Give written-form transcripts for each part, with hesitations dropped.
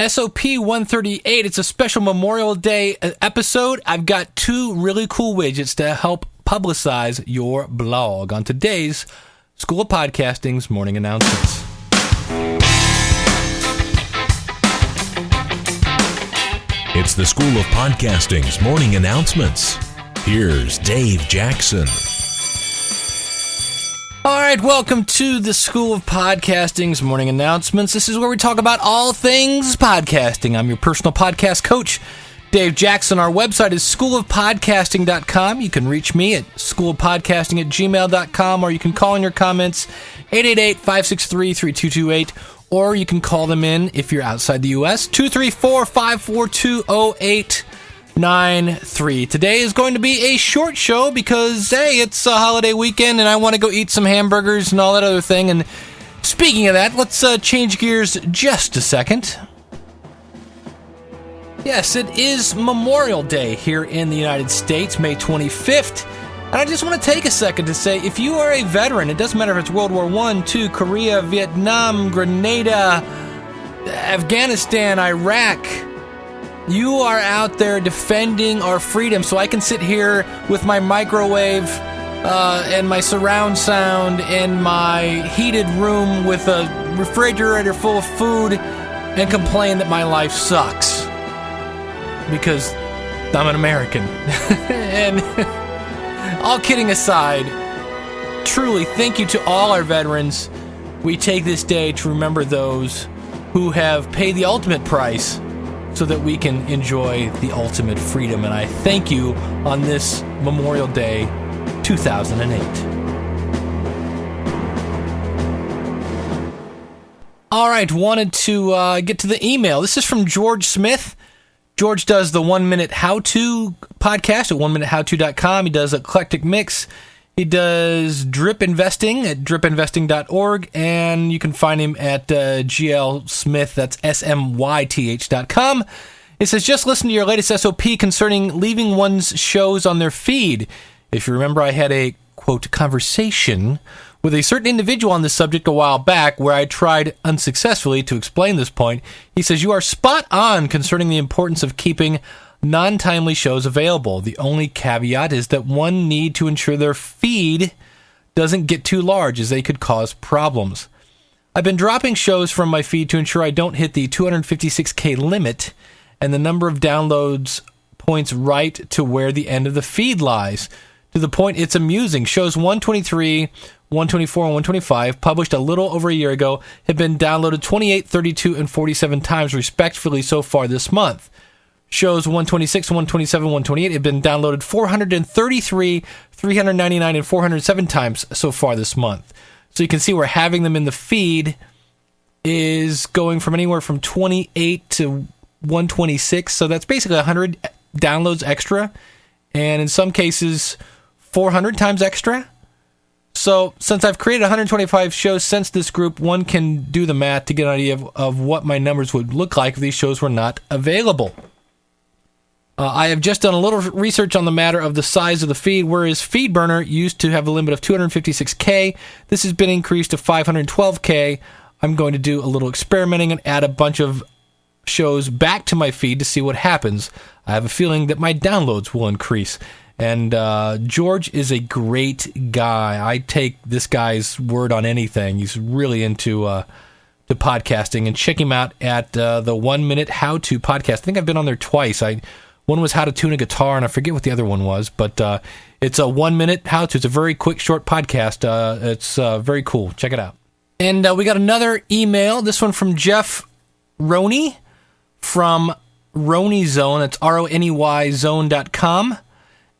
SOP 138, it's a special Memorial Day episode. I've got two really cool widgets to help publicize your blog on today's School of Podcasting's morning announcements. It's the School of Podcasting's morning announcements. Here's Dave Jackson. All right, welcome to the School of Podcasting's morning announcements. This is where we talk about all things podcasting. I'm your personal podcast coach, Dave Jackson. Our website is schoolofpodcasting.com. You can reach me at schoolofpodcasting@gmail.com, or you can call in your comments 888-563-3228, or you can call them in if you're outside the U.S., 234-542-0893. Today is going to be a short show because, hey, it's a holiday weekend and I want to go eat some hamburgers and all that other thing. And speaking of that, let's change gears just a second. Yes, it is Memorial Day here in the United States, May 25th. And I just want to take a second to say, if you are a veteran, it doesn't matter if it's World War I, II, Korea, Vietnam, Grenada, Afghanistan, Iraq, you are out there defending our freedom. So I can sit here with my microwave and my surround sound and my heated room with a refrigerator full of food and complain that my life sucks. Because I'm an American. And all kidding aside, truly, thank you to all our veterans. We take this day to remember those who have paid the ultimate price so that we can enjoy the ultimate freedom. And I thank you on this Memorial Day 2008. All right, wanted to get to the email. This is from George Smith. George does the 1 Minute How-To podcast at oneminutehowto.com. He does Eclectic Mix. He does Drip Investing at dripinvesting.org, and you can find him at GL Smith, that's smyth.com. It says, just listen to your latest SOP concerning leaving one's shows on their feed. If you remember, I had a, quote, conversation with a certain individual on this subject a while back where I tried unsuccessfully to explain this point. He says, you are spot on concerning the importance of keeping non-timely shows available. The only caveat is that one need to ensure their feed doesn't get too large, as they could cause problems. I've been dropping shows from my feed to ensure I don't hit the 256K limit, and the number of downloads points right to where the end of the feed lies. To the point it's amusing. Shows 123, 124, and 125, published a little over a year ago, have been downloaded 28, 32, and 47 times respectively so far this month. Shows 126, 127, 128 have been downloaded 433, 399, and 407 times so far this month. So you can see where having them in the feed is going from anywhere from 28 to 126. So that's basically 100 downloads extra, and in some cases 400 times extra. So since I've created 125 shows since this group, one can do the math to get an idea of what my numbers would look like if these shows were not available. I have just done a little research on the matter of the size of the feed. Whereas FeedBurner used to have a limit of 256K, this has been increased to 512K. I'm going to do a little experimenting and add a bunch of shows back to my feed to see what happens. I have a feeling that my downloads will increase. And George is a great guy. I take this guy's word on anything. He's really into the podcasting. And check him out at the 1 Minute How-To podcast. I think I've been on there twice. One was how to tune a guitar, and I forget what the other one was. But it's a 1 Minute How-To. It's a very quick, short podcast. It's very cool. Check it out. And we got another email. This one from Jeff Roney from Roney Zone. That's RONEY zone.com.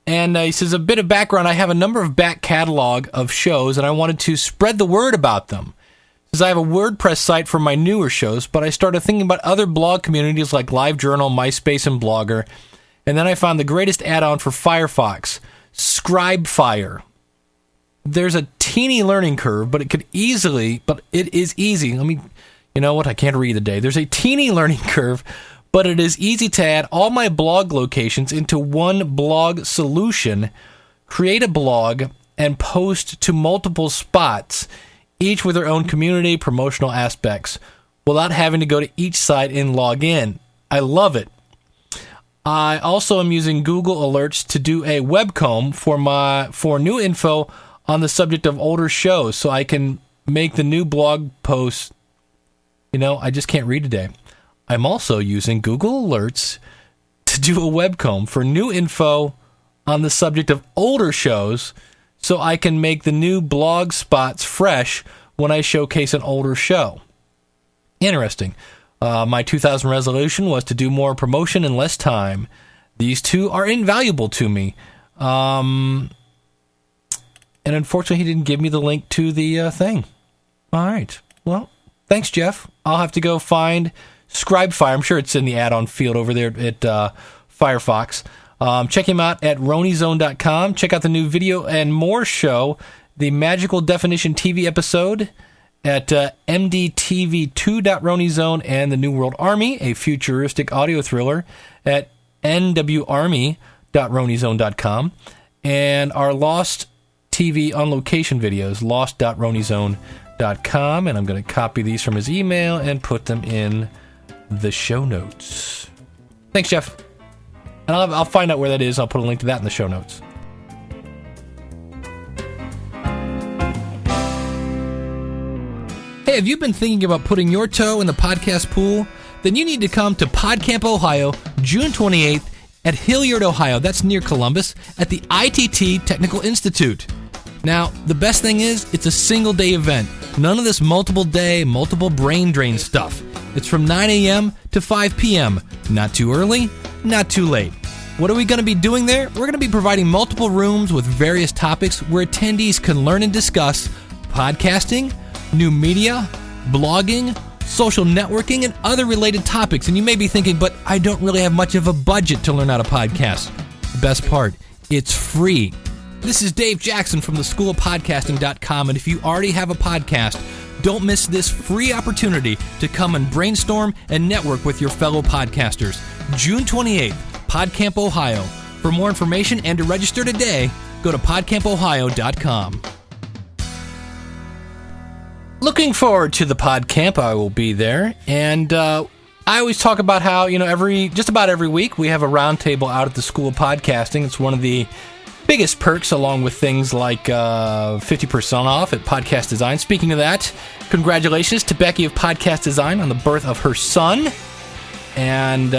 And he says, a bit of background, I have a number of back catalog of shows, and I wanted to spread the word about them. He says, I have a WordPress site for my newer shows, but I started thinking about other blog communities like LiveJournal, MySpace, and Blogger, and then I found the greatest add-on for Firefox, ScribeFire. There's a teeny learning curve, but it is easy. You know what, I can't read today. There's a teeny learning curve, but it is easy to add all my blog locations into one blog solution, create a blog, and post to multiple spots, each with their own community promotional aspects. without having to go to each site and log in. I love it. I also am using Google Alerts to do a webcom for new info on the subject of older shows, so I can make the new blog posts. I just can't read today. I'm also using Google Alerts to do a webcom for new info on the subject of older shows, so I can make the new blog spots fresh when I showcase an older show. Interesting. My 2000 resolution was to do more promotion in less time. These two are invaluable to me. And unfortunately, he didn't give me the link to the thing. All right. Well, thanks, Jeff. I'll have to go find ScribeFire. I'm sure it's in the add-on field over there at Firefox. Check him out at RoniZone.com. Check out the new video and more show, the Magical Definition TV episode at mdtv2.RoniZone, and the New World Army, a futuristic audio thriller, at nwarmy.RoniZone.com, and our Lost TV on location videos, lost.RoniZone.com, and I'm going to copy these from his email and put them in the show notes. Thanks, Jeff. And I'll find out where that is. I'll put a link to that in the show notes. Hey, have you been thinking about putting your toe in the podcast pool? Then you need to come to PodCamp, Ohio, June 28th at Hilliard, Ohio. That's near Columbus, at the ITT Technical Institute. Now, the best thing is, it's a single-day event. None of this multiple-day, multiple brain drain stuff. It's from 9 a.m. to 5 p.m. Not too early, not too late. What are we going to be doing there? We're going to be providing multiple rooms with various topics where attendees can learn and discuss podcasting, new media, blogging, social networking, and other related topics. And you may be thinking, but I don't really have much of a budget to learn how to podcast. The best part, it's free. This is Dave Jackson from theschoolofpodcasting.com, and if you already have a podcast, don't miss this free opportunity to come and brainstorm and network with your fellow podcasters. June 28th, PodCamp, Ohio. For more information and to register today, go to podcampohio.com. Looking forward to the PodCamp. I will be there, and I always talk about how just about every week we have a roundtable out at the School of Podcasting. It's one of the biggest perks, along with things like 50% off at Podcast Design. Speaking of that, congratulations to Becky of Podcast Design on the birth of her son, and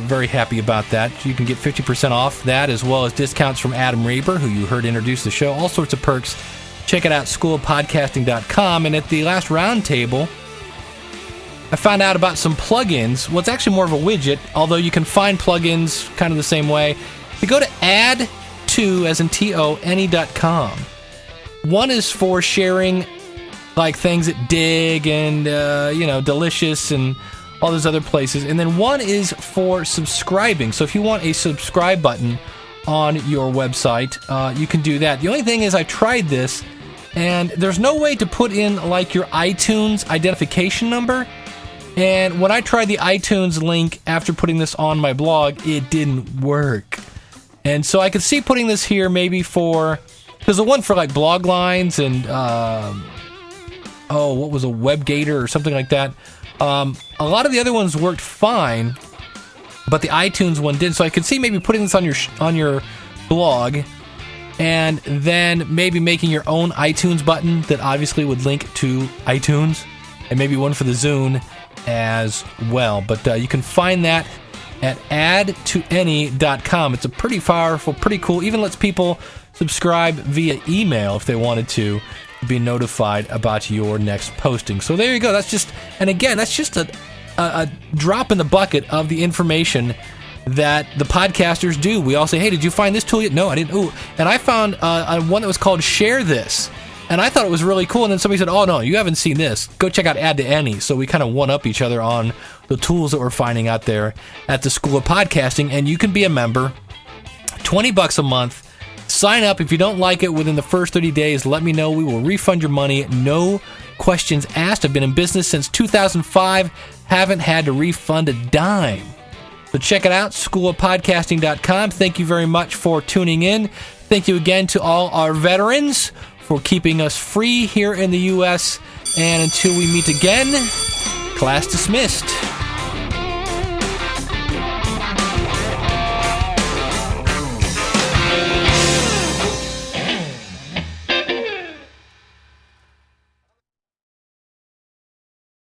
very happy about that. You can get 50% off that, as well as discounts from Adam Reber, who you heard introduce the show. All sorts of perks. Check it out, schoolofpodcasting.com. And at the last roundtable, I found out about some plugins. Well, it's actually more of a widget, although you can find plugins kind of the same way. You go to add2, as in TONE.com. One is for sharing like things at Dig and, Delicious and all those other places. And then one is for subscribing. So if you want a subscribe button on your website, you can do that. The only thing is I tried this, and there's no way to put in like your iTunes identification number. And when I tried the iTunes link after putting this on my blog, it didn't work. And so I could see putting this here maybe for, there's a one for like blog lines and, what was a WebGator or something like that. A lot of the other ones worked fine, but the iTunes one didn't. So I could see maybe putting this on your blog, and then maybe making your own iTunes button that obviously would link to iTunes, and maybe one for the Zune as well. But you can find that at add2any.com. It's a pretty powerful, pretty cool, even lets people subscribe via email if they wanted to be notified about your next posting. So there you go. That's just a drop in the bucket of the information that the podcasters do. We all say, hey, did you find this tool yet? No, I didn't. Ooh. And I found one that was called Share This, and I thought it was really cool. And then somebody said, oh, no, you haven't seen this. Go check out Add to Any. So we kind of one-up each other on the tools that we're finding out there at the School of Podcasting. And you can be a member, $20 a month. Sign up. If you don't like it within the first 30 days, let me know. We will refund your money. No questions asked. I've been in business since 2005. Haven't had to refund a dime. So check it out, schoolofpodcasting.com. Thank you very much for tuning in. Thank you again to all our veterans for keeping us free here in the U.S. And until we meet again, Class dismissed.